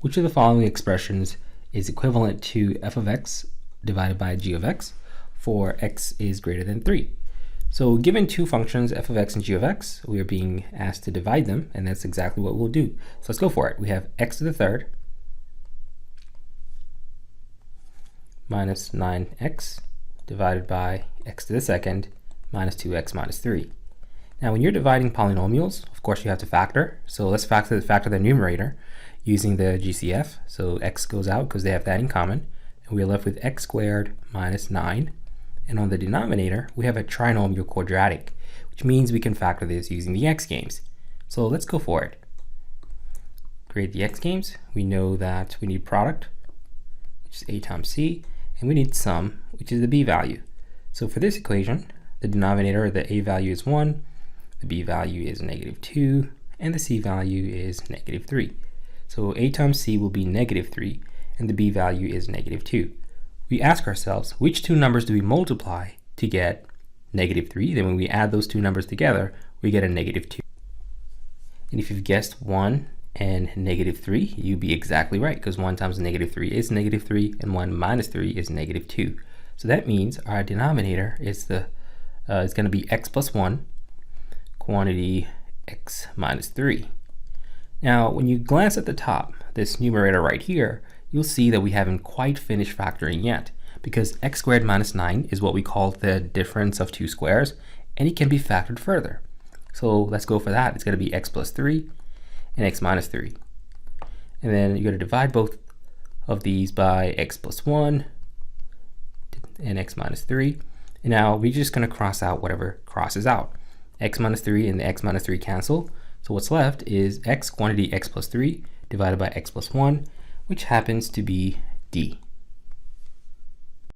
Which of the following expressions is equivalent to f of x divided by g of x for x is greater than 3? So given two functions, f of x and g of x, we are being asked to divide them, and that's exactly what we'll do. So let's go for it. We have x to the third minus 9x divided by x to the second minus 2x minus 3. Now when you're dividing polynomials, of course you have to factor. So let's factor the numerator using the GCF. So x goes out because they have that in common, and we're left with x squared minus 9. And on the denominator, we have a trinomial quadratic, which means we can factor this using the x games. So let's go for it. Create the x games. We know that we need product, which is a times c, and we need sum, which is the b value. So for this equation, the denominator, the a value is 1, the b value is negative 2, and the c value is negative 3. So a times c will be negative 3, and the b value is negative 2. We ask ourselves, which two numbers do we multiply to get negative 3? Then when we add those two numbers together, we get a negative 2. And if you've guessed 1 and negative 3, you'd be exactly right, because 1 times negative 3 is negative 3, and 1 minus 3 is negative 2. So that means our denominator is going to be x plus 1, quantity x minus 3. Now, when you glance at the top, this numerator right here, you'll see that we haven't quite finished factoring yet, because x squared minus 9 is what we call the difference of two squares, and it can be factored further. So let's go for that. It's going to be x plus 3 and x minus 3. And then you're going to divide both of these by x plus 1 and x minus 3. And now we're just going to cross out whatever crosses out. X minus 3 and the x minus 3 cancel. So what's left is x quantity x plus 3 divided by x plus 1, which happens to be d.